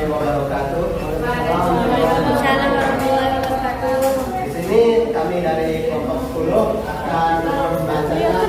warahmatullahi wabarakatuh. Waalaikumsalam warahmatullahi wabarakatuh. Di sini kami dari kelompok 10 akan membacakan kita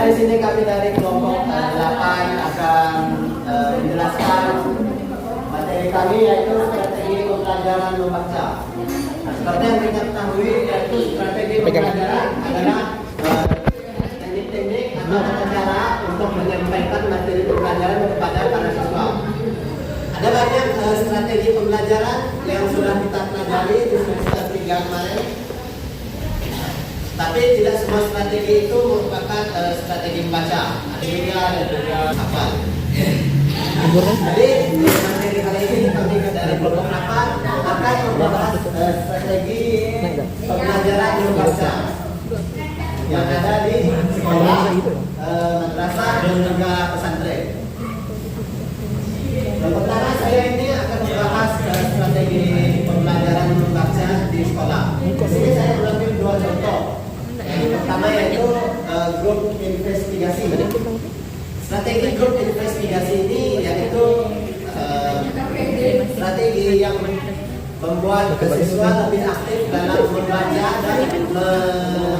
di sini kami dari kelompok 8 akan menjelaskan materi kami yaitu strategi pembelajaran membaca. Nah, seperti yang kita ketahui yaitu strategi pembelajaran adalah teknik-teknik atau tata cara untuk menyampaikan materi pembelajaran kepada para siswa. Ada banyak strategi pembelajaran yang sudah kita pelajari di semester 3 kemarin. Tapi tidak semua strategi itu merupakan strategi membaca. Ada juga dan juga hafal. Jadi materi kali ini kami dari kelompok 8 akan membahas strategi pembelajaran membaca yang ada di sekolah, madrasah dan juga pesantren. Yang pertama saya ini akan membahas strategi pembelajaran membaca di sekolah. Di sini saya mengambil 2 contoh. Yang pertama yaitu grup investigasi. Strategi grup investigasi ini yaitu strategi yang membuat siswa lebih aktif dalam membaca dan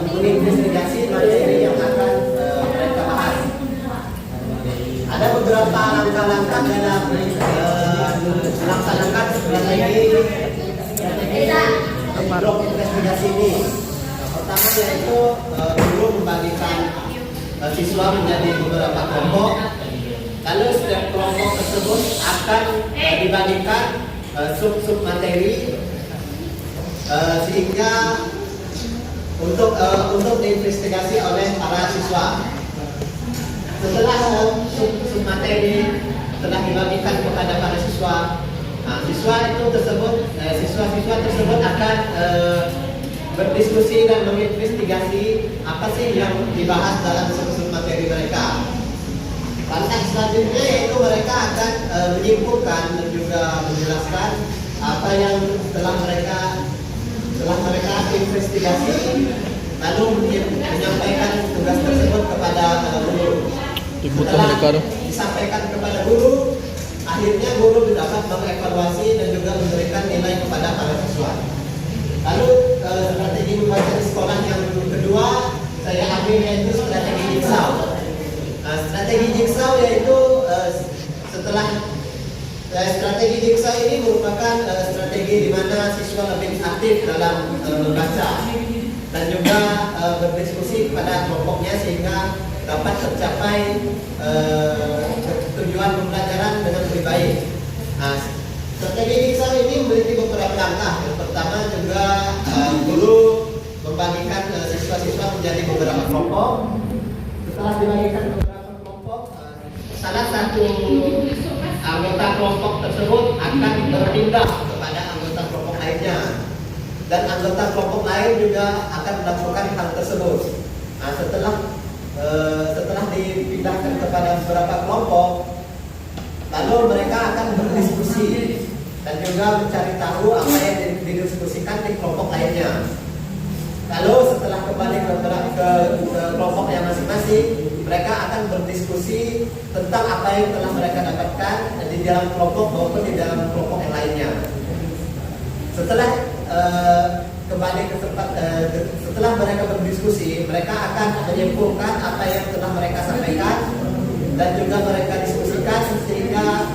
menginvestigasi materi yang akan mereka bahas. Ada beberapa langkah-langkah dalam melaksanakan strategi grup investigasi ini. Pertama yaitu guru membagikan siswa menjadi beberapa kelompok. Lalu setiap kelompok tersebut akan dibagikan sub-sub materi sehingga untuk diinvestigasi oleh para siswa. Setelah sub materi telah dibagikan kepada para siswa, siswa-siswa tersebut akan berdiskusi dan menginvestigasi apa sih yang dibahas dalam sub materi mereka. Langkah selanjutnya yaitu mereka akan menyimpulkan dan juga menjelaskan apa yang telah mereka investigasi, lalu menyampaikan tugas tersebut kepada guru. Setelah disampaikan kepada guru, akhirnya guru dapat mengevaluasi dan juga memberikan nilai kepada para siswa. Lalu strategi membaca di sekolah yang kedua saya ambil yaitu strategi jigsaw. Strategi jigsaw yaitu setelah strategi jigsaw ini merupakan strategi di mana siswa lebih aktif dalam membaca dan juga berdiskusi kepada kelompoknya sehingga dapat tercapai tujuan pembelajaran dengan lebih baik. Strategi jigsaw ini memiliki beberapa langkah. Yang pertama juga guru membagikan siswa-siswa menjadi beberapa kelompok. Setelah dibagikan beberapa kelompok, salah satu anggota kelompok tersebut akan berpindah kepada anggota kelompok lainnya, dan anggota kelompok lain juga akan melakukan hal tersebut. Setelah dipindahkan kepada beberapa kelompok, lalu mereka akan berdiskusi dan juga mencari tahu apa yang didiskusikan di kelompok lainnya. Lalu setelah kembali ke kelompoknya masing-masing, mereka akan berdiskusi tentang apa yang telah mereka dapatkan di dalam kelompok maupun di dalam kelompok yang lainnya. Setelah kembali ke tempat, setelah mereka berdiskusi, mereka akan menyimpulkan apa yang telah mereka sampaikan dan juga mereka diskusikan sehingga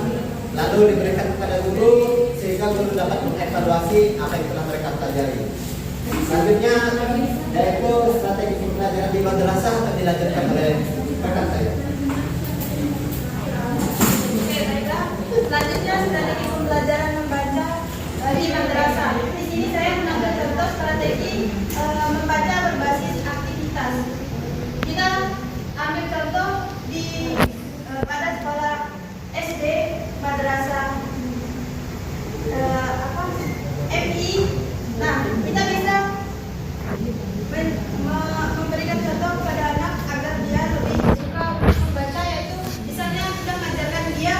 lalu diberikan kepada guru sehingga guru dapat mengevaluasi apa yang telah mereka pelajari. Selanjutnya yaitu strategi pembelajaran di madrasah akan dilanjutkan oleh rekan saya. Selanjutnya strategi pembelajaran membaca di madrasah. Di sini saya mengambil contoh strategi membaca berbasis aktivitas. Kita ambil contoh pada sekolah SD, madrasah MI. Nah, kita bisa memberikan contoh kepada anak agar dia lebih suka membaca, yaitu misalnya kita mengajarkan dia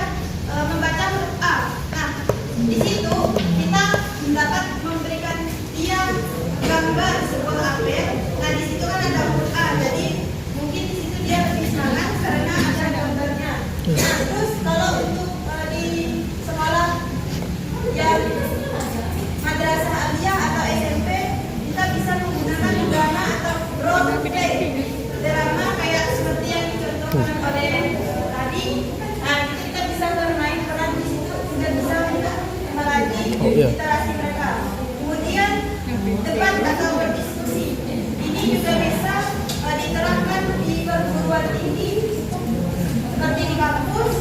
membaca huruf A. Nah, di situ kita dapat memberikan dia gambar sebuah apel. Nah di situ kan ada huruf A, jadi mungkin di situ dia lebih semangat karena ada gambarnya. Nah terus kalau untuk di sekolah yang madrasah aliyah atau SMP, kita bisa menggunakan drama atau role play drama kayak seperti yang dicontohkan oleh tadi. Nah kita bisa bermain peran di situ dan bisa melatih literasi mereka. Kemudian debat atau berdiskusi ini juga bisa diterapkan di perguruan tinggi seperti di kampus.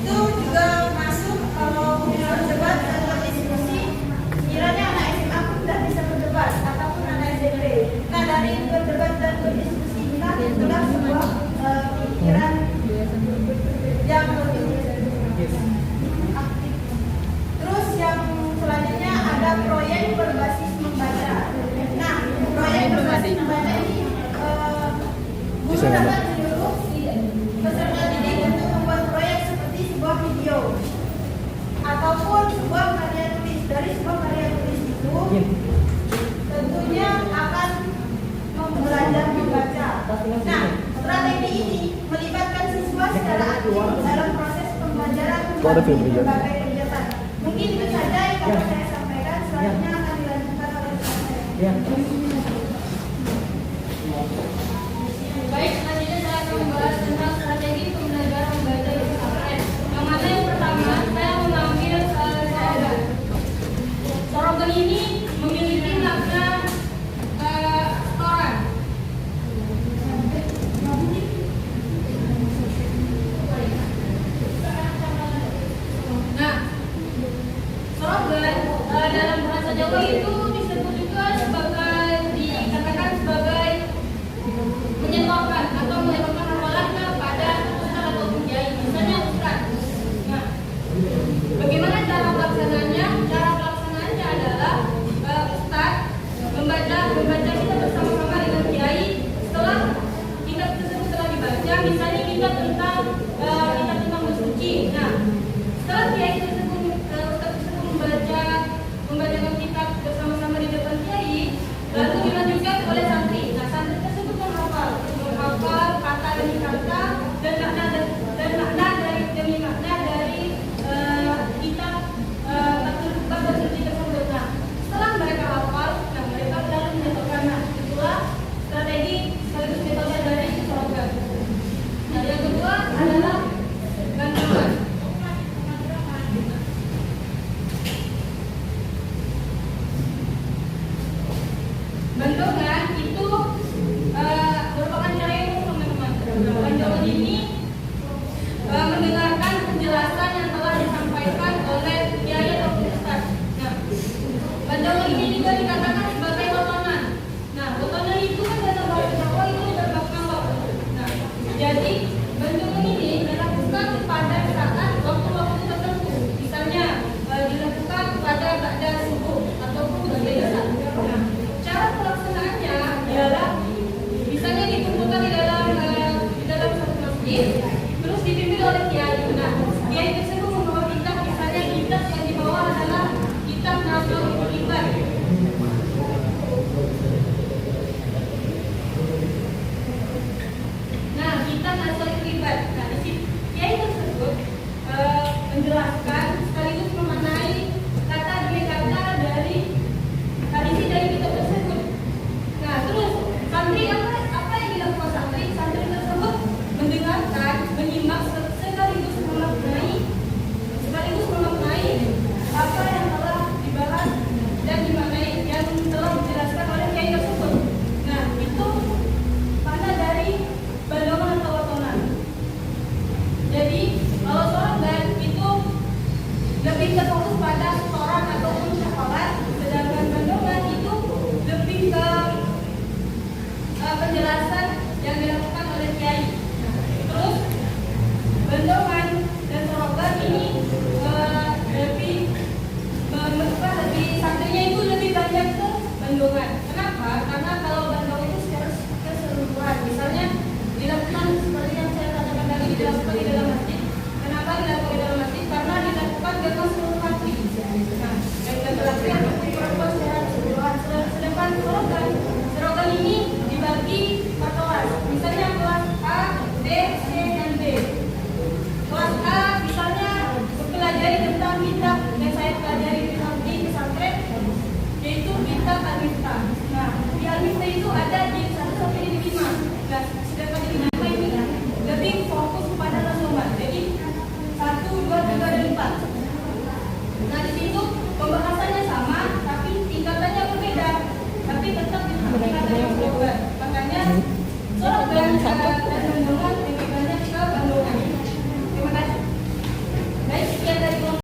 Itu juga masuk kalau berdebat dan berdiskusi. Kiranya anak SMA pun sudah bisa berdebat ataupun anak SMP. Nah dari berdebat dan berdiskusi kita itulah sebuah pikiran yang lebih aktif. Terus yang selanjutnya ada proyek berbasis membaca. Nah proyek berbasis membaca ini guru dapat menyuruh peserta didik untuk membuat proyek seperti sebuah video ataupun sebuah karya tulis. Dari sebuah karya tulis itu tentunya akan belajar membaca. Nah, strategi ini melibatkan siswa secara aktif dalam proses pembelajaran melalui berbagai kegiatan. Mungkin itu saja yang dapat saya sampaikan. Selanjutnya akan dilanjutkan oleh saya. Baik, selanjutnya saya akan membahas tentang strategi pembelajaran membaca di pesantren. Yang mana yang pertama, saya mengambil slogan. Slogan ini memiliki makna setoran. Nah, slogan dalam bahasa Jawa itu disebut juga dikatakan sebagai menyetorkan atau menyetorkan hafalan kepada ustaz atau kiai, misalnya ustaz. Nah, bagaimana cara pelaksanaannya? Cara pelaksanaannya adalah ustaz membaca kita bersama-sama dengan kiai. Setelah kitab tersebut telah dibaca, misalnya kitab tentang bersuci. Nah, setelah kiai tersebut ustaz tersebut membacakan kitab bersama-sama di depan kiai, lalu dilanjutkan oleh santri. Nah, santri tersebut menghafal kata demi kata dan makna demi makna dari kitab bab bersuci tersebut. Nah, setelah mereka hafal, mereka lalu menyetorkan. Nah, itulah strategi sekaligus metode dari slogan. Nah, yang kedua adalah bantuan. Bantuan itu merupakan cara yang umum, teman-teman. Bantuan ini mendengarkan penjelasan yang telah disampaikan oleh kiai atau ustaz. Nah, bantuan ini juga dikatakan